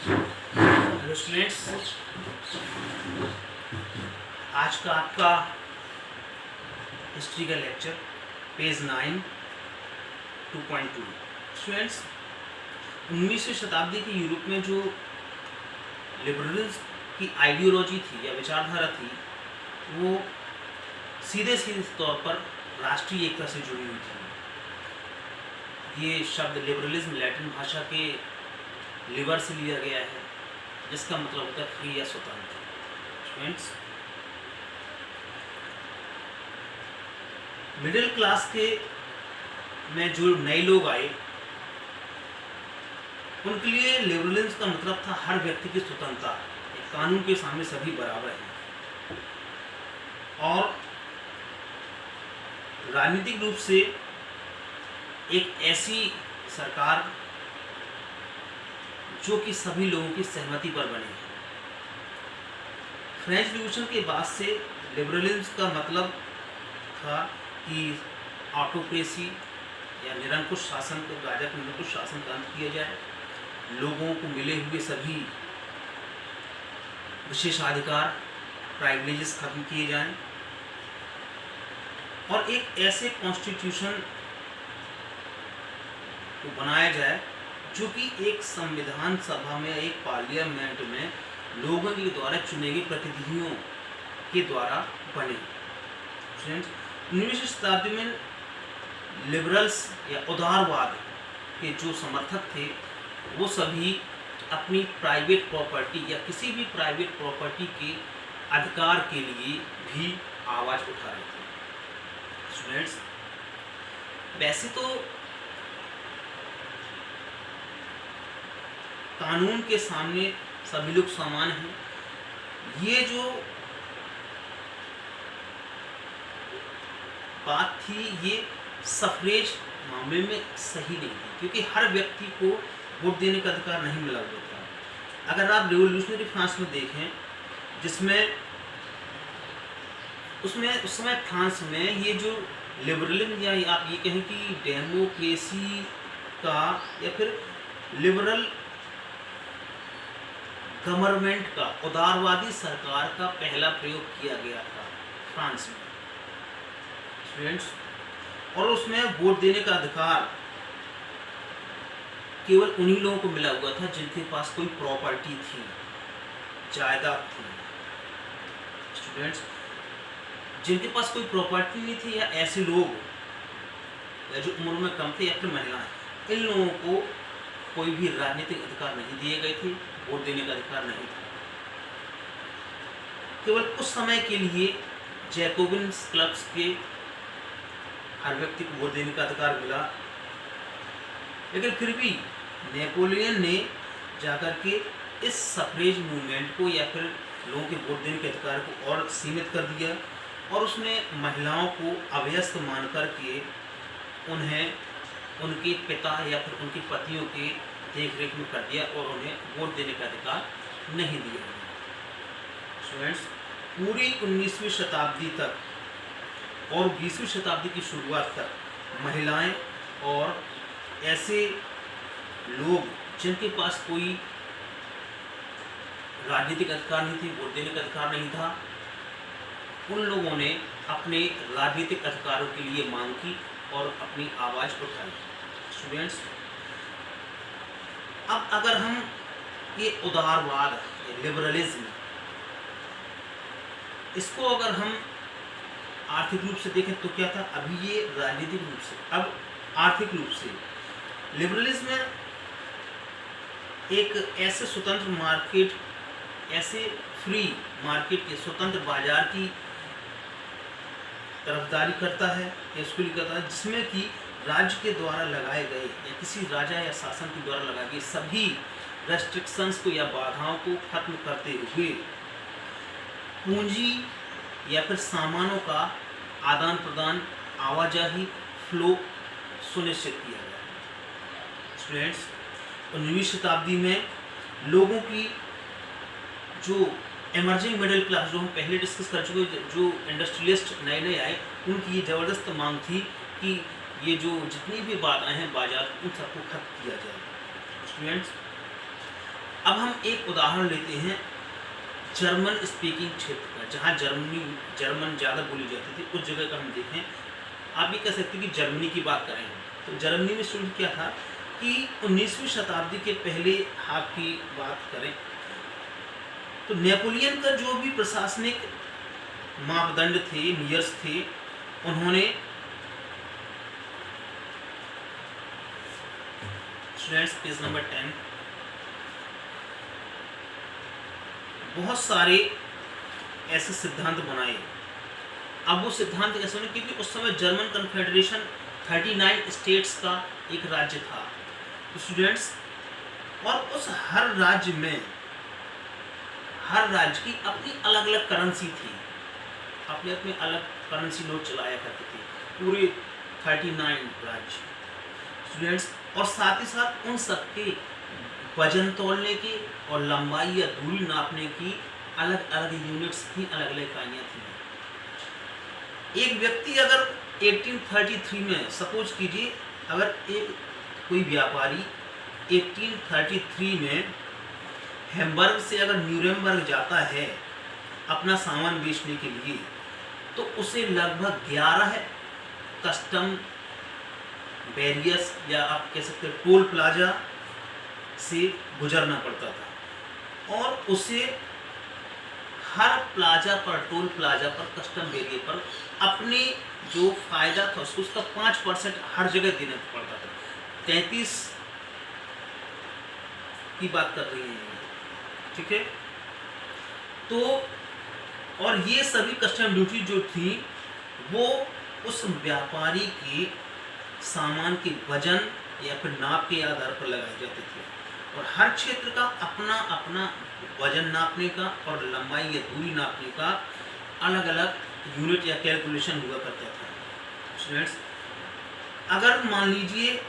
Hello students, आज का आपका हिस्ट्री का लेक्चर पेज 9 2.2। स्टूडेंट्स, 19वीं शताब्दी के यूरोप में जो लिबरलिज्म की आइडियोलॉजी थी या विचारधारा थी, वो सीधे सीधे तौर पर राष्ट्रीय एकता से जुड़ी हुई थी। ये शब्द लिबरलिज्म लैटिन भाषा के लिबर से लिया गया है, जिसका मतलब होता है फ्री या स्वतंत्र। स्टूडेंट्स, मिडिल क्लास के में जो नए लोग आए, उनके लिए लिबरलिज्म का मतलब था हर व्यक्ति की स्वतंत्रता, कानून के सामने सभी बराबर हैं। और राजनीतिक रूप से एक ऐसी सरकार जो कि सभी लोगों की सहमति पर बने। फ्रेंच रिवॉल्यूशन के बाद से लिबरलिज्म का मतलब था कि ऑटोक्रेसी या निरंकुश शासन को, राजा का निरंकुश शासन का अंत किया जाए, लोगों को मिले हुए सभी विशेषाधिकार, प्राइविलेजेस खत्म किए जाएं, और एक ऐसे कॉन्स्टिट्यूशन को बनाया जाए जो कि एक संविधान सभा में, एक पार्लियामेंट में लोगों के द्वारा चुने गए प्रतिनिधियों के द्वारा बने। फ्रेंड्स, 19वीं शताब्दी में लिबरल्स या उदारवाद के जो समर्थक थे, वो सभी अपनी प्राइवेट प्रॉपर्टी या किसी भी प्राइवेट प्रॉपर्टी के अधिकार के लिए भी आवाज़ उठा रहे थे। स्टूडेंट्स, वैसे तो कानून के सामने सभी लोग समान हैं, ये जो बात थी, ये सफरेज मामले में सही नहीं थी, क्योंकि हर व्यक्ति को वोट देने का अधिकार नहीं मिला हुआ था। अगर आप रिवोल्यूशनरी फ्रांस में देखें, जिसमें उस समय फ्रांस में ये जो लिबरलिज्म, या आप ये कहें कि डेमोक्रेसी का या फिर लिबरल गवर्नमेंट का, उदारवादी सरकार का पहला प्रयोग किया गया था फ्रांस में। स्टूडेंट्स, और उसमें वोट देने का अधिकार केवल उन्हीं लोगों को मिला हुआ था जिनके पास कोई प्रॉपर्टी थी, जायदाद थी। स्टूडेंट्स, जिनके पास कोई प्रॉपर्टी नहीं थी, या ऐसे लोग या जो उम्र में कम थे, या फिर महिलाएं, इन लोगों को कोई भी राजनीतिक अधिकार नहीं दिए गए थे, वोट देने का अधिकार नहीं था। केवल कुछ समय के लिए जैकोबिन क्लब्स के हर व्यक्ति को वोट देने का अधिकार मिला, लेकिन फिर भी नेपोलियन ने जाकर के इस सफरेज मूवमेंट को या फिर लोगों के वोट देने के अधिकार को और सीमित कर दिया, और उसने महिलाओं को अभ्यस्त मान कर के उन्हें उनके पिता या फिर उनके पतियों के देख रेख में कर दिया, और उन्हें वोट देने का अधिकार नहीं दिया। स्टूडेंट्स, पूरी 19वीं शताब्दी तक और 20वीं शताब्दी की शुरुआत तक महिलाएं और ऐसे लोग जिनके पास कोई राजनीतिक अधिकार नहीं थी, वोट देने का अधिकार नहीं था, उन लोगों ने अपने राजनीतिक अधिकारों के लिए मांग की और अपनी आवाज़ उठाई। स्टूडेंट्स, अब अगर हम ये उदारवाद, लिबरलिज्म, इसको अगर हम आर्थिक रूप से देखें तो क्या था? अभी ये राजनीतिक रूप से, अब आर्थिक रूप से लिबरलिज्म एक ऐसे स्वतंत्र मार्केट, ऐसे फ्री मार्केट के, स्वतंत्र बाजार की तरफदारी करता है या इसको करता है, जिसमें कि राज्य के द्वारा लगाए गए या किसी राजा या शासन के द्वारा लगाए गए सभी रेस्ट्रिक्शंस को या बाधाओं को खत्म करते हुए पूंजी या फिर सामानों का आदान प्रदान, आवाजाही, फ्लो सुनिश्चित किया गया। स्टूडेंट्स, 19वीं शताब्दी में लोगों की जो एमर्जिंग मिडिल क्लास, जो हम पहले डिस्कस कर चुके, जो इंडस्ट्रियलिस्ट नए नए आए, उनकी ये ज़बरदस्त मांग थी कि ये जो जितनी भी बाधाएं हैं बाजार, उन सबको खत्म किया जाए। स्टूडेंट्स, अब हम एक उदाहरण लेते हैं जर्मन स्पीकिंग क्षेत्र का, जहाँ जर्मन ज़्यादा बोली जाती थी, उस जगह का हम देखें। आप भी कह सकते हैं कि जर्मनी की बात करें तो जर्मनी में शुरू क्या था कि 19वीं शताब्दी के पहले हाफ की बात करें तो नेपोलियन का जो भी प्रशासनिक मापदंड थे, नियर्स थे, उन्होंने स्टूडेंट्स पेज नंबर 10 बहुत सारे ऐसे सिद्धांत बनाए। अब वो सिद्धांत कैसे बने, क्योंकि उस समय जर्मन कन्फेडरेशन 39 स्टेट्स का एक राज्य था तो स्टूडेंट्स, और उस हर राज्य की अपनी अलग अलग करेंसी थी, अपने अपने अलग करेंसी नोट चलाया करते थे पूरे 39 राज्य स्टूडेंट्स। और साथ ही साथ उन सबके वजन तोलने की और लंबाई या दूरी नापने की अलग अलग यूनिट्स थी, अलग अलग इकाइयाँ थी। एक व्यक्ति अगर 1833 में, सपोज कीजिए अगर कोई व्यापारी 1833 में हैम्बर्ग से अगर न्यूरेमबर्ग जाता है अपना सामान बेचने के लिए, तो उसे लगभग 11 कस्टम बैरियर्स या आप कह सकते हैं टोल प्लाजा से गुजरना पड़ता था, और उसे हर प्लाजा पर, टोल प्लाजा पर, कस्टम बैरियर पर अपने जो फायदा था उसका 5% हर जगह देना पड़ता था। 33 की बात कर रही है, ठीक है। तो और ये सभी कस्टम ड्यूटी जो थी वो उस व्यापारी के सामान के वजन या फिर नाप के आधार पर लगाए जाते थे, और हर क्षेत्र का अपना अपना वजन नापने का और लंबाई या दूरी नापने का अलग अलग यूनिट या कैलकुलेशन हुआ करता था। स्टूडेंट्स, अगर मान लीजिए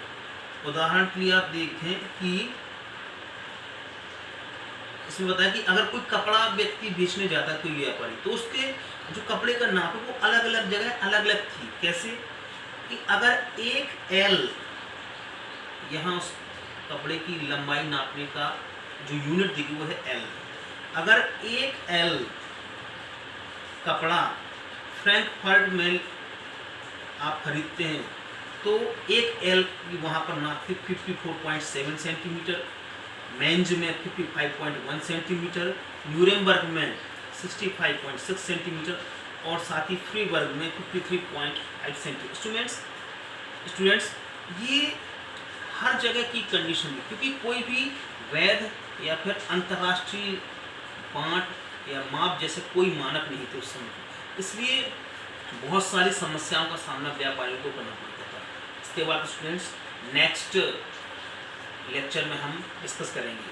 उदाहरण के लिए आप देखें कि इसमें बताया कि अगर कोई कपड़ा व्यक्ति बेचने जाता है, कोई व्यापारी, तो उसके जो कपड़े का नाप है वो अलग अलग जगह अलग अलग थी। कैसे कि अगर एक एल, यहाँ उस कपड़े की लंबाई नापने का जो यूनिट दिखी वो है एल। अगर एक एल कपड़ा फ्रैंकफर्ट में आप खरीदते हैं तो एक एल की वहाँ पर नाप थी 54.7 सेंटीमीटर, मेंज में 55.1 सेंटीमीटर, न्यूरेमबर्ग में 65.6 सेंटीमीटर और साथ ही फ्रीबर्ग में 53.5 सेंटीमीटर। स्टूडेंट्स, ये हर जगह की कंडीशन है, क्योंकि कोई भी वैध या फिर अंतर्राष्ट्रीय बांट या माप जैसे कोई मानक नहीं थे उस समय, इसलिए बहुत सारी समस्याओं का सामना व्यापारियों को करना पड़ता था। इसके बाद स्टूडेंट्स नेक्स्ट लेक्चर में हम डिस्कस करेंगे।